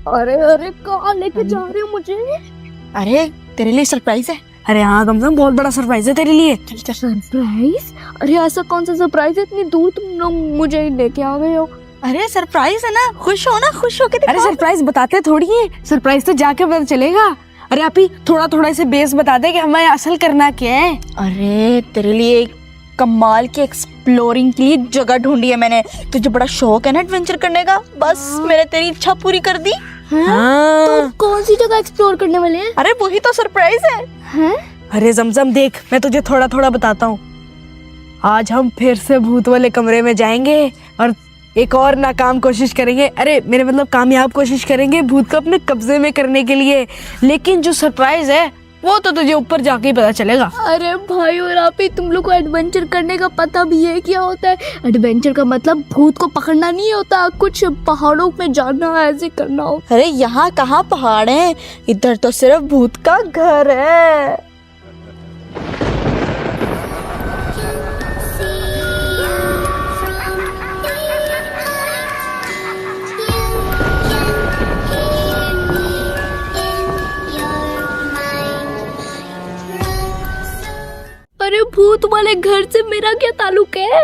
अरे अरे कहाँ लेके जा रहे हो मुझे? अरे तेरे लिए सरप्राइज है। अरे हाँ गमजम, बहुत बड़ा सरप्राइज है तेरे लिए। सरप्राइज? अरे ऐसा कौन सा सरप्राइज है, इतनी दूर तुम लोग मुझे लेके आ गए हो? अरे सरप्राइज है ना, खुश हो ना, खुश हो के अरे दिखाओ। सरप्राइज बताते थोड़ी है, सरप्राइज तो जाके पता चलेगा। अरे आप ही थोड़ा थोड़ा इसे बेस बता दे कि हमें असल करना क्या है। अरे तेरे लिए एक कमाल की एक्सप्लोरिंग के लिए जगह ढूंढी है मैंने। तुझे बड़ा शौक है ना एडवेंचर करने का, बस मैंने तेरी इच्छा पूरी कर दी। हाँ। तो कौन सी जगह एक्सप्लोर करने वाले हैं? अरे वही तो सरप्राइज है। हैं? अरे जमजम देख, मैं तुझे थोड़ा थोड़ा बताता हूँ। आज हम फिर से भूत वाले कमरे में जाएंगे और एक और नाकाम कोशिश करेंगे, अरे मेरे मतलब कामयाब कोशिश करेंगे भूत को अपने कब्जे में करने के लिए। लेकिन जो सरप्राइज है वो तो तुझे ऊपर जाके ही पता चलेगा। अरे भाई और आप ही, तुम लोग को एडवेंचर करने का पता भी है क्या होता है? एडवेंचर का मतलब भूत को पकड़ना नहीं होता, कुछ पहाड़ों में जाना, ऐसे करना हो। अरे यहाँ कहाँ पहाड़ हैं, इधर तो सिर्फ भूत का घर है। अरे भूत वाले घर से मेरा क्या ताल्लुक है?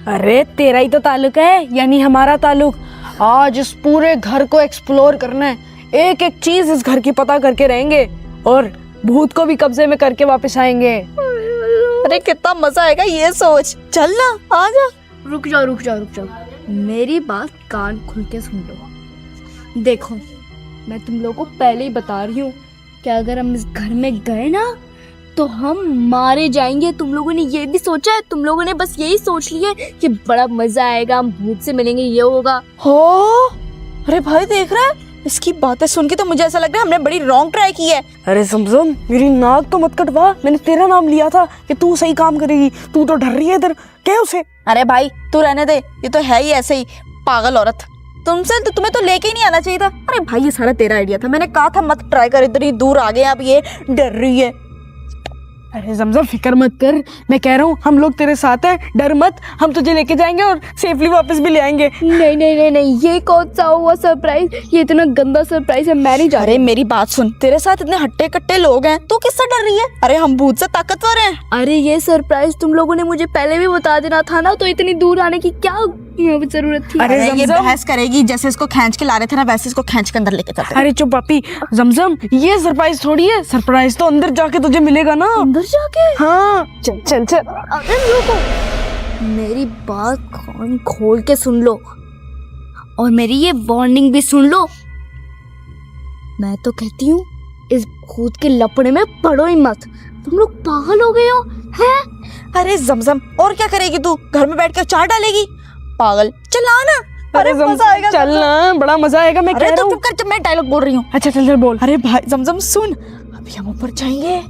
अरे तेरा ही तो ताल्लुक है, यानी हमारा ताल्लुक। आज इस पूरे घर को एक्सप्लोर करना है, एक एक चीज इस घर की पता करके रहेंगे और भूत को भी कब्जे में करके वापस आएंगे। अरे कितना मजा आएगा ये सोच। चल ना, आ जा। रुक जाओ, मेरी बात कान खुल के सुन लो। देखो, मैं तुम लोगों को पहले ही बता रही हूँ कि अगर हम इस घर में गए ना तो हम मारे जाएंगे। तुम लोगों ने ये भी सोचा है? तुम लोगों ने बस यही सोच लिया है कि बड़ा मजा आएगा, हम भूत से मिलेंगे, ये होगा। हो, अरे भाई देख रहा है, इसकी बातें सुन के तो मुझे ऐसा लग रहा है हमने बड़ी रॉन्ग ट्राई की है। अरे समझम, मेरी नाक तो मत कटवा, मैंने तेरा नाम लिया था कि तू सही काम करेगी, तू तो डर रही है इधर, क्या उसे? अरे भाई तू रहने दे, ये तो है ही ऐसे ही पागल औरत। तुम्हें तो लेके ही नहीं आना चाहिए था। अरे भाई ये सारा तेरा आइडिया था, मैंने कहा था मत ट्राई कर, इतनी दूर आ गए, अब ये डर रही है। अरे जमजम फिक्र मत कर, मैं कह रहा हूँ हम लोग तेरे साथ हैं, डर मत, हम तुझे लेके जाएंगे और सेफली वापस भी ले आएंगे। नहीं, ये कौन सा हुआ सरप्राइज? ये इतना गंदा सरप्राइज है, मैं नहीं जा रही। अरे मेरी बात सुन, तेरे साथ इतने हट्टे कट्टे लोग हैं, तू किससे डर रही है? अरे हम भूत से ताकतवर हैं। अरे ये सरप्राइज तुम लोगों ने मुझे पहले भी बता देना था ना, तो इतनी दूर आने की क्या जरूरत थी? अरे ये जमजम, बहस करेगी, जैसे इसको खींच के ला रहे थे ना, वैसे इसको खींच के अंदर लेके जाते। अरे चुप पापी। जमजम ये सरप्राइज थोड़ी है, सरप्राइज तो अंदर जाके तुझे मिलेगा ना। अंदर जाके? हाँ चल चल चल। अरे रुको, मेरी बात कान खोल के सुन लो और मेरी ये वार्निंग भी सुन लो। मैं तो कहती हूँ इस भूत के लपड़े में पड़ो ही मत। तुम लोग पागल हो गए हो हैं? अरे जमजम, और क्या करेगी तू? घर में बैठ कर चाय डालेगी? पागल, चला ना। अरे मजा आएगा, चलना, बड़ा मजा आएगा, मैं कह अरे रहा तो हूँ। चुप कर, जब मैं डायलॉग बोल रही हूँ। अच्छा चल चल बोल। अरे भाई जमजम सुन, अभी हम ऊपर जाएंगे,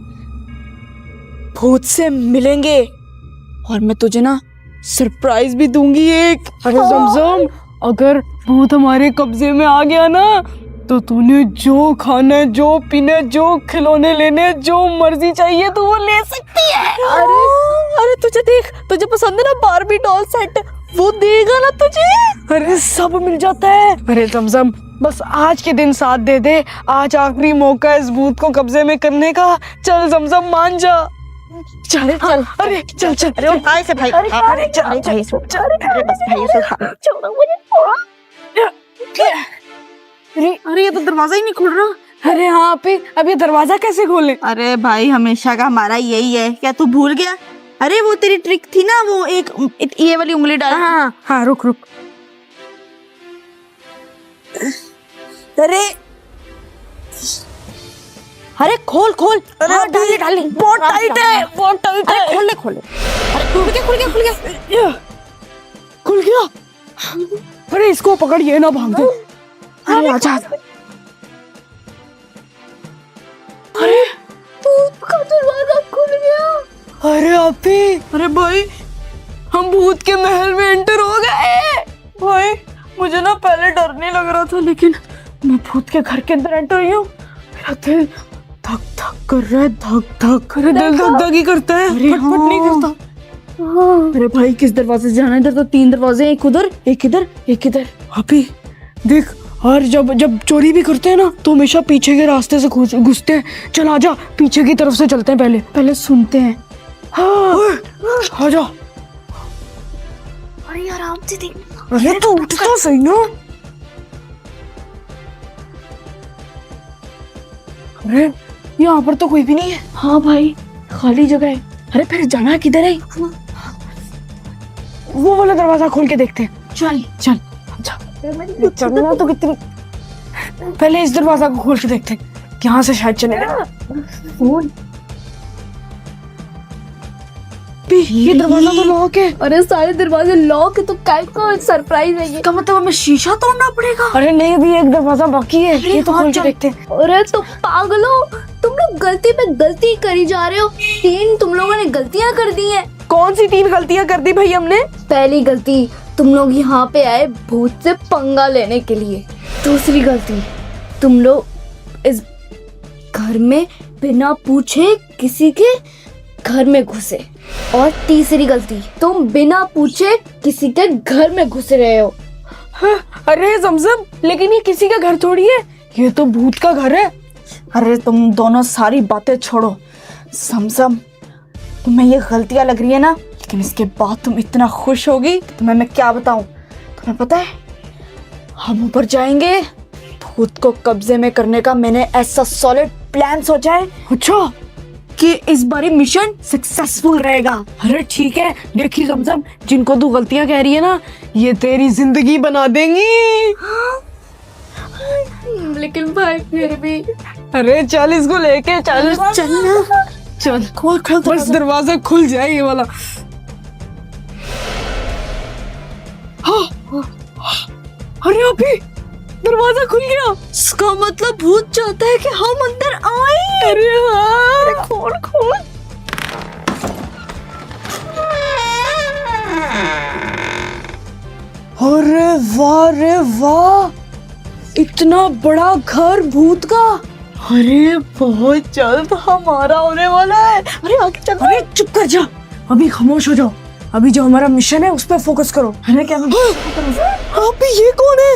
भूत से मिलेंगे और मैं तुझे ना सरप्राइज भी दूंगी एक। अरे जमजम, अगर भूत हमारे कब्जे में आ गया ना तो तूने जो खाना है, जो पीना है, जो खिलौने लेने हैं, जो मर्जी चाहिए तू वो ले सकती है। अरे तुझे देख, तुझे पसंद है ना बारबी डॉल सेट, वो देगा ना तुझे। अरे सब मिल जाता है। अरे जमजम बस आज के दिन साथ दे दे, आज आखिरी मौका है इस भूत को कब्जे में करने का। चल जमजम मान जा। चल चल, अरे चल चल। अरे भाई से भाई, अरे चल भाई से, अरे बस भाई से छोड़ो मुझे। अरे ये तो दरवाजा ही नहीं खुल रहा। अरे हाँ पे, अब ये दरवाजा कैसे खोले? अरे भाई हमेशा का हमारा यही है, क्या तू भूल गया? अरे वो तेरी ट्रिक थी ना, वो एक ये वाली उंगली डाल। हाँ हाँ रुक रुक। अरे खोल खोल। अरे डाली डाली, बहुत टाइट है, बहुत टाइट है। खोल ले खोल ले। अरे खुल गया खुल गया खुल गया। खुल गया। अरे इसको पकड़, ये ना भाग दे। अरे आजा। अरे भूत का दरवाजा खुल गया। अरे आपी, अरे भाई हम भूत के महल में एंटर हो गए। भाई मुझे ना पहले डर नहीं लग रहा था, लेकिन मैं भूत के घर के अंदर एंटर हुई हूँ। मेरा दिल धक धक कर रहा है, धक धक कर रहा है। दिल धक धक ही करता है, फटफट नहीं करता। अरे भाई किस दरवाजे से जाना है? इधर तो 3 दरवाजे हैं, एक उधर एक इधर एक इधर। अभी देख, और जब चोरी भी करते हैं ना तो हमेशा पीछे के रास्ते से घुसते हैं। चल आजा, पीछे की तरफ से चलते हैं, पहले सुनते हैं। हाँ आजा। अरे आराम से देख। अरे तो उठता सही ना। अरे यहाँ पर तो कोई भी नहीं है। हाँ भाई खाली जगह है। अरे फिर जाना किधर है? वो वाला दरवाजा खोल के देखते हैं। चल चल चलना तो कितनी, पहले इस दरवाजा को खोल के देखते हैं, यहाँ से शायद चलेगा। ये दरवाजा तो लॉक है। अरे सारे दरवाजे लॉक है तो क्या का सरप्राइज है ये? का मतलब हमें शीशा तोड़ना पड़ेगा? अरे नहीं, अभी एक दरवाजा बाकी है, ये तो खोल के देखते हैं। अरे तो पागलो, तुम लोग गलती पे गलती करी जा रहे हो। 3 तुम लोगों ने गलतियां कर दी हैं। कौन सी 3 गलतियां कर दी भाई हमने? पहली गलती, तुम लोग यहाँ पे आए भूत से पंगा लेने के लिए। दूसरी गलती, तुम लोग इस घर में बिना पूछे किसी के घर में घुसे। और तीसरी गलती, तुम बिना पूछे किसी के घर में घुस रहे हो। हाँ, अरे जमजम, लेकिन ये किसी का घर थोड़ी है, ये तो भूत का घर है। अरे तुम दोनों सारी बातें छोड़ो। समसम, तुम्हें ये गलतियां लग रही है ना, लेकिन इसके बाद तुम इतना खुश होगी कि तुम्हें मैं क्या बताऊं। तुम्हें पता है, हम ऊपर जाएंगे, भूत को कब्जे में करने का मैंने ऐसा सॉलिड प्लान सोचा है। अच्छा, कि इस बारी मिशन सक्सेसफुल रहेगा। अरे ठीक है, देखिए जमजम, जिनको तू गलतियां कह रही है ना, ये तेरी जिंदगी बना देंगी। लेकिन भाई फिर भी। अरे चल इसको लेके चल। चलना, चल खोल खोल बस दरवाजा खुल जाए ये वाला। हाँ, अरे अभी दरवाजा खुल गया। इसका मतलब भूत चाहता है कि हम अंदर आए। अरे हाँ, खोल खोल। अरे वाह रे वाह, इतना बड़ा घर भूत का। अरे बहुत जल्द हमारा होने वाला है। अरे आगे चलो। अरे चुप कर जा, अभी खामोश हो जाओ। अभी जो हमारा मिशन है उस पर फोकस करो। अरे क्या अभी ये कौन है?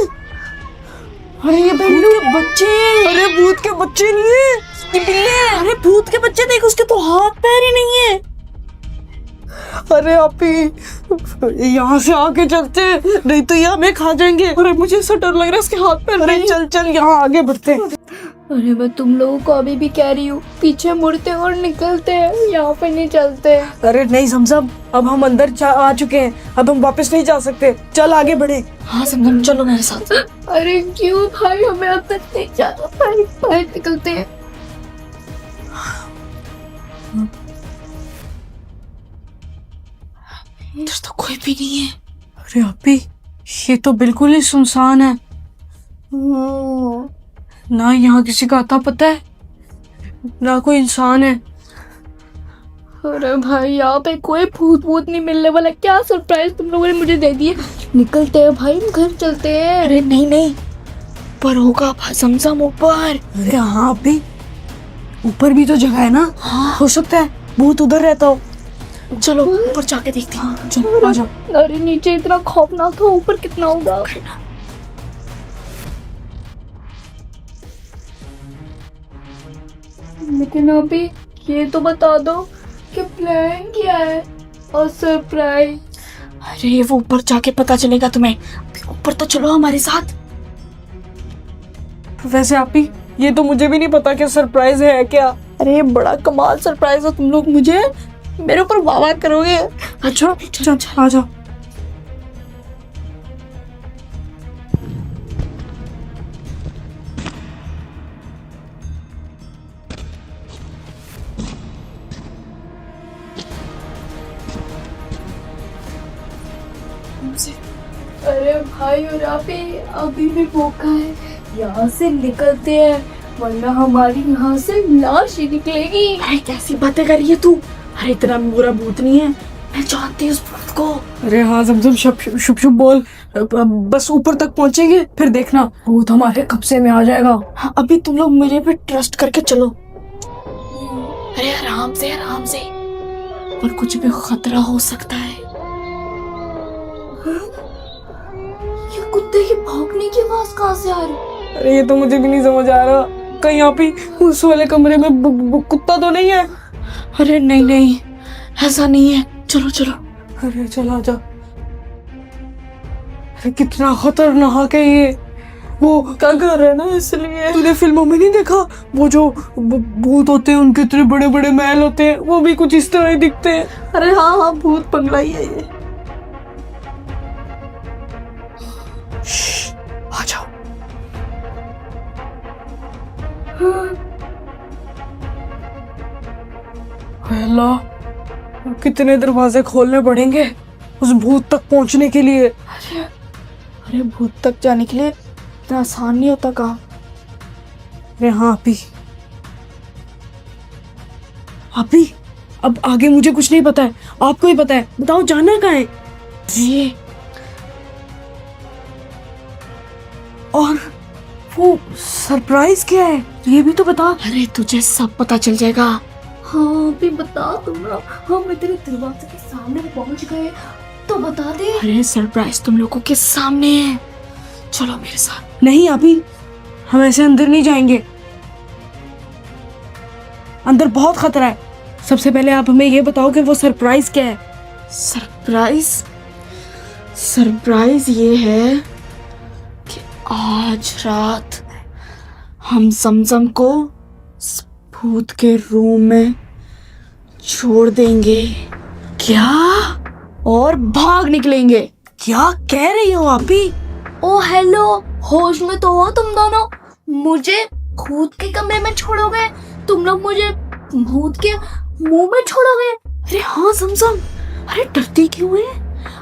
अरे ये भूत के बच्चे। अरे भूत के बच्चे नहीं है, ये बिल्ली है। अरे भूत के बच्चे देख, उसके तो हाथ पैर ही नहीं है। अरे अभी यहाँ से आगे चलते हैं, नहीं तो ये हमें खा जाएंगे। अरे मुझे ऐसा डर लग रहा है इसके हाथ पैर। अरे चल चल यहाँ आगे बढ़ते हैं। अरे मैं तुम लोगों को अभी भी कह रही हूँ, पीछे मुड़ते और निकलते हैं, यहाँ पे नहीं चलते। अरे नहीं समझम, अब हम अंदर आ चुके हैं, अब हम वापस नहीं जा सकते। चल आगे बढ़े। हाँ समझम, चलो मेरे साथ। अरे क्यों भाई, हमें अंदर नहीं जाना भाई, बाहर निकलते हैं। इधर तो कोई भी नहीं है। अरे अभी ये तो बिल्कुल ही सुनसान है ना, यहाँ किसी का आता पता है ना कोई इंसान है। अरे भाई यहाँ पे कोई भूत भूत नहीं मिलने वाला। क्या सरप्राइज तुम लोगों ने मुझे दे दिए। निकलते हैं भाई, हम घर चलते हैं। अरे नहीं नहीं, ऊपर होगा समसम, ऊपर। अरे हाँ अभी ऊपर भी तो जगह है ना। हाँ हो सकता है भूत उधर रहता हो। चलो ऊपर जाके देखते हैं। चलो आ जाओ। अरे नीचे इतना खौफनाक हो, ऊपर कितना होगा। लेकिन अभी ये तो बता दो कि प्लान क्या है और सरप्राइज। अरे वो ऊपर जाके पता चलेगा तुम्हें। ऊपर तो चलो हमारे साथ। वैसे आप ही, ये तो मुझे भी नहीं पता कि सरप्राइज है क्या। अरे बड़ा कमाल सरप्राइज है, तुम लोग मुझे मेरे ऊपर वाह करोगे। अच्छा चल आ जाओ। अरे भाई और अभी भी मौका है, यहाँ से निकलते हैं वरना हमारी यहाँ से लाश ही निकलेगी। अरे कैसी बातें कर रही है तू। अरे इतना बुरा भूत नहीं है, मैं जानती हूँ उस भूत को। अरे हाँ जमजम, शुभ शुभ बोल। बस ऊपर तक पहुंचेंगे फिर देखना भूत हमारे कब्जे में आ जाएगा। हाँ, अभी तुम लोग मेरे पे ट्रस्ट करके चलो। अरे आराम से आराम से। और कुछ भी खतरा हो सकता है। ये कुत्ते की भौंकने की आवाज कहाँ से आ रही? अरे ये तो मुझे भी नहीं समझ आ रहा, कहीं आप ही उस वाले कमरे में कुत्ता तो नहीं है? अरे नहीं नहीं, ऐसा नहीं है, चलो चलो। अरे चला जा। अरे कितना खतरनाक है ये, वो क्या कर रहे हैं ना, इसलिए तूने फिल्मों में नहीं देखा वो जो भूत होते हैं उनके इतने बड़े बड़े महल होते हैं, वो भी कुछ इस तरह ही दिखते हैं। अरे हाँ हाँ, भूत बंगला ही है ये। आ जाओ। अल्लाह, कितने दरवाजे खोलने पड़ेंगे उस भूत तक पहुंचने के लिए। अरे भूत तक जाने के लिए इतना आसान नहीं होता काम। अरे हाँ आपी, अब आगे मुझे कुछ नहीं पता है, आपको ही पता है, बताओ जाना कहाँ है? जी, और वो सरप्राइज क्या है ये भी तो बता। अरे तुझे सब पता चल जाएगा। हाँ भी बता तुम लोग, हम इतने दरवाजे के सामने पहुंच गए तो बता दे। अरे सरप्राइज तुम लोगों के सामने है, चलो मेरे साथ। नहीं आपी, हम ऐसे अंदर नहीं जाएंगे, अंदर बहुत खतरा है। सबसे पहले आप हमें ये बताओ कि वो सरप्राइज क्या है। सरप्राइज? सरप्राइज ये है कि आज रात हम जमजम को इस भूत के रूम में छोड़ देंगे। क्या और भाग निकलेंगे। क्या कह रही हो आपी? ओ हेलो, होश में तो हो तुम दोनों? मुझे भूत के कमरे में छोड़ोगे? तुम लोग मुझे भूत के मुंह में छोड़ोगे? अरे हाँ जमजम, अरे डरती क्यों है?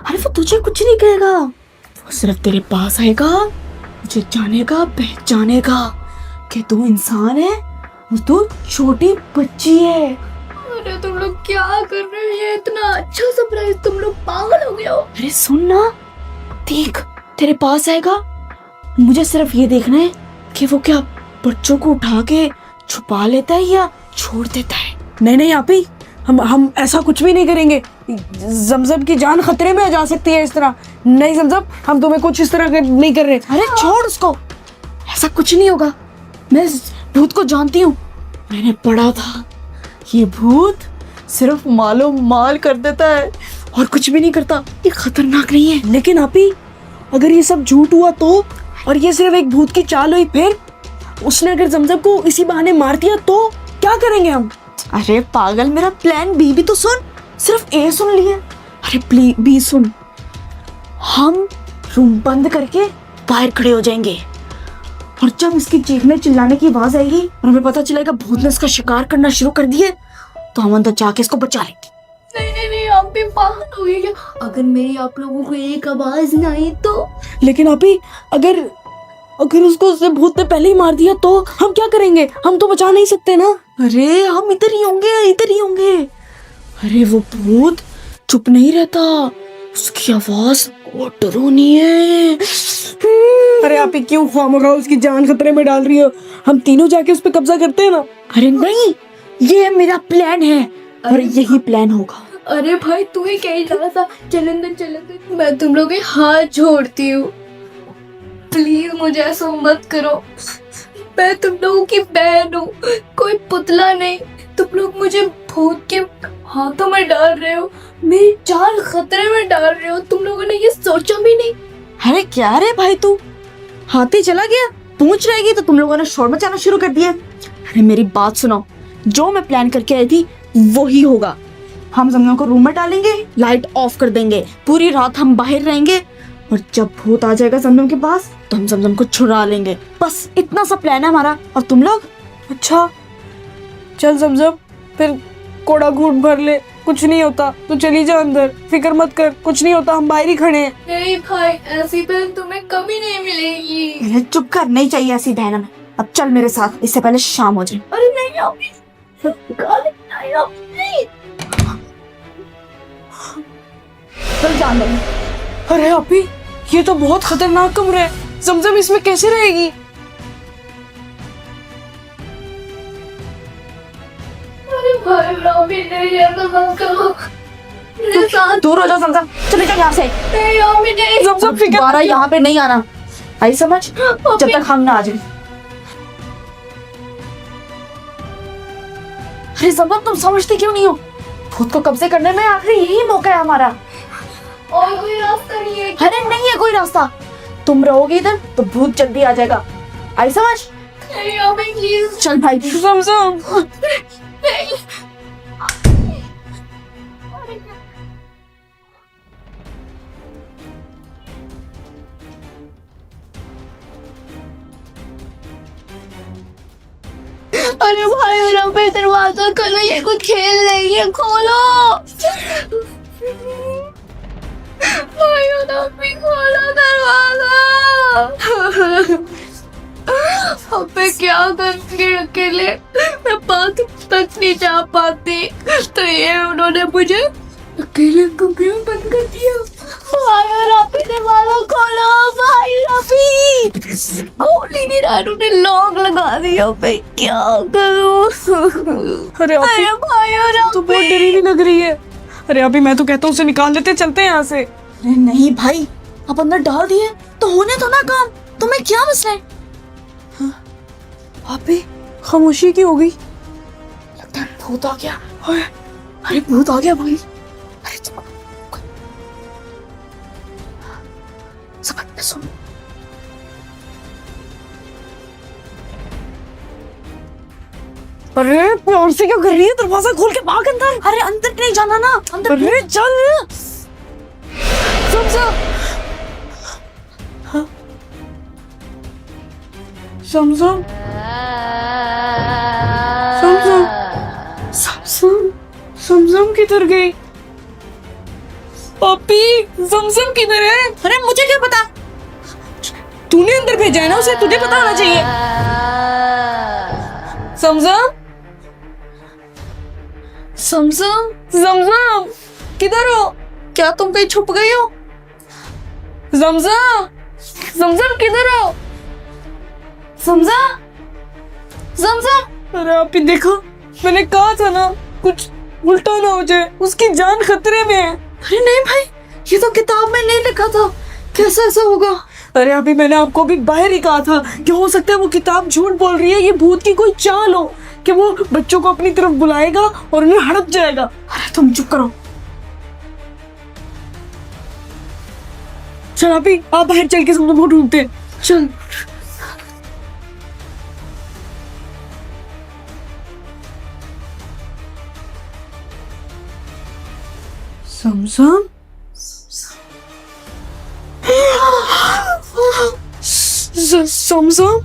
अरे वो तुझे कुछ नहीं कहेगा, वो सिर्फ तेरे पास आएगा, तुझे जानेगा, पहचानेगा कि तू इंसान है और तू छोटी बच्ची है। अरे तुम लोग क्या कर रहे हो? ये इतना अच्छा सरप्राइज, तुम लोग पागल हो गए हो? अरे सुन ना, देख तेरे पास आएगा, मुझे सिर्फ ये देखना है कि वो क्या बच्चों को उठा के छुपा लेता है या छोड़ देता है। नहीं आपी, हम ऐसा कुछ भी नहीं करेंगे, जमजम की जान खतरे में आ जा सकती है इस तरह। नहीं जमजम, हम तुम्हें कुछ इस तरह नहीं कर रहे। अरे छोड़ उसको, ऐसा कुछ नहीं होगा, मैं इस भूत को जानती हूँ, मैंने पढ़ा था ये भूत सिर्फ मालो माल कर देता है और कुछ भी नहीं करता, ये खतरनाक नहीं है। लेकिन आपी, अगर ये सब झूठ हुआ तो, और ये सिर्फ एक भूत की चाल हुई, फिर उसने अगर जमजम को इसी बहाने मार दिया तो क्या करेंगे हम? अरे पागल, मेरा प्लान बी भी तो सुन, सिर्फ ए सुन लिए। अरे बी सुन, हम रूम बंद करके बाहर खड़े हो जाएंगे और जब इसकी चीखने चिल्लाने की आवाज आएगी और हमें पता चलेगा भूत ने इसका शिकार करना शुरू कर दिए, तो हम अंदर जाके इसको बचा लेंगे। नहीं नहीं नहीं, आप भी पागल हो गए क्या? अगर मेरी आप लोगों को एक आवाज ना आई तो? लेकिन आपी, अगर उसको उसने भूत ने पहले ही मार दिया तो हम क्या करेंगे? हम तो बचा नहीं सकते ना। अरे हम इधर ही होंगे, इधर ही होंगे। अरे वो भूत चुप नहीं रहता, उसकी आवाज बहुत डरावनी है। अरे आपी, क्यों खामखा उसकी जान खतरे में डाल रही हो? हम तीनों जाके उस पे कब्जा करते हैं ना। अरे नहीं, ये मेरा प्लान है और यही प्लान होगा। अरे भाई तू ही कह रहा था, चलेंगे, मैं तुम लोग के हाथ जोड़ती हूँ, प्लीज मुझे ऐसा मत करो, मैं तुम लोगों की बहन हूँ, कोई पुतला नहीं। तुम लोग मुझे भूत के हाथों में डाल रहे हो, मेरी जान खतरे में डाल रहे हो, तुम लोगों ने ये सोचा भी नहीं। अरे क्या रे भाई, तू हाथी चला गया, पूछ रहेगी तो तुम लोगों ने शोर मचाना शुरू कर दिया। अरे मेरी बात सुनो, जो मैं प्लान करके आई थी वही होगा। हम जमजम को रूम में डालेंगे, लाइट ऑफ कर देंगे, पूरी रात हम बाहर रहेंगे और जब भूत आ जाएगा जमजम के पास तो हम जमजम को छुड़ा लेंगे। बस इतना सा प्लान है हमारा। और तुम लोग? अच्छा चल जमजम, फिर कोड़ा घूट भर ले, कुछ नहीं होता तो चली जा अंदर, फिक्र मत कर, कुछ नहीं होता, हम बाहर ही खड़े हैं। नहीं भाई, ऐसी बहन तुम्हें कभी नहीं मिलेगी। अरे चुप कर, नहीं चाहिए ऐसी बहन हमें। अब चल मेरे साथ, इससे पहले शाम हो जाए। अरे नहीं आओगी, नहीं आओगी। चल जान दे। अरे आपी, ये तो बहुत खतरनाक कमरा है, जमजम इसमें कैसे रहेगी? अरे भाई अभी नहीं है तो मत करो मेरे साथ। दूर हो जाओ समसम, चले जाओ यहाँ से। नहीं अभी नहीं। समसम फिक्र दोबारा यहाँ पे नहीं आना, आई समझ, जब तक हम ना आ जाए। अरे समसम तुम समझती क्यों नहीं हो? भूत को कब्जे करने में आखिर यही मौका है हमारा। और कोई रास्ता नहीं है? अरे नहीं है कोई रास्ता, तुम रहोगे इधर तो भूत जल्दी आ जाएगा, आई समझ। नहीं अभी प्लीज। चल भाई समसम नहीं। अरे भाई मेरा पे दरवाजा खोलो, ये कुछ खेल नहीं है, खोलो भाई मेरा पे खोलो दरवाजा। अबे क्या करेंगे अकेले, मैं बाथरूम तक नहीं जा पाती, तो ये उन्होंने मुझे अकेले कमरे में बंद कर दिया। भाई राफी दरवाजा खोलो, भाई राफी खोल नहीं रहा, उन्होंने लॉक लगा दिया, मैं क्या करूं। अरे अभी अरे भाई तो बहुत डरी लग रही है। अरे अभी मैं तो कहता हूँ उसे निकाल देते, चलते हैं यहाँ से। अरे नहीं भाई, आप अंदर डाल दिए तो होने दो ना काम, तुम्हें क्या मसला है? अभी खामोशी की हो गई। लगता है भूत आ गया। अरे भूत आ गया भाई। अरे समझ सुन, अरे प्यार से क्या कर रही है? दरवाजा खोल के भाग अंदर। अरे अंदर नहीं जाना ना, अंदर अरे चल समसम। हाँ? समसम समसम समसम समसम किधर गई? पापी समसम किधर है? अरे मुझे क्या पता, तूने अंदर भेजा है ना उसे, तुझे पता होना चाहिए। समसम समसम समसम किधर हो? क्या तुम कहीं छुप गई हो? समसम समसम किधर हो? समसम समसम। अरे आप ही देखो, मैंने कहा था ना कुछ उल्टा ना हो जाए, उसकी जान खतरे में है। अरे नहीं भाई, ये तो किताब में नहीं लिखा था, कैसे ऐसा होगा? अरे अभी मैंने आपको भी बाहर ही कहा था कि हो सकता है वो किताब झूठ बोल रही है, ये भूत की कोई चाल हो कि वो बच्चों को अपनी तरफ बुलाएगा और उन्हें हड़प जाएगा। अरे तुम चुप करो। चल अभी आप बाहर चल के सबको ढूंढते हैं। चल समसम समसम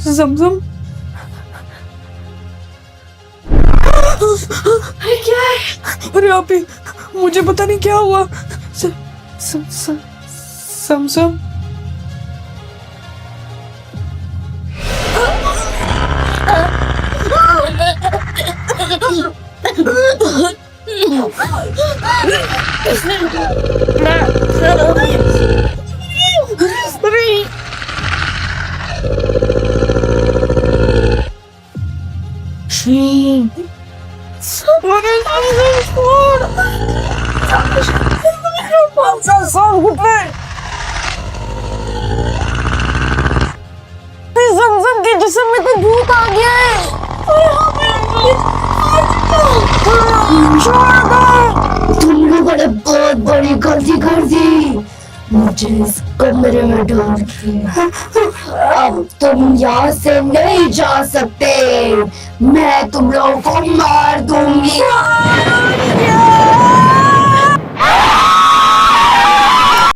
समसम। क्या है? अरे आप ही, मुझे पता नहीं क्या हुआ। समसम समसम के जिस्म में तो भूत आ गया है। तुमने बड़े बहुत बड़ी गलती कर दी, मुझे इस कमरे में डाल दिया। अब तुम यहाँ से नहीं जा सकते, मैं तुम लोगों को मार दूंगी।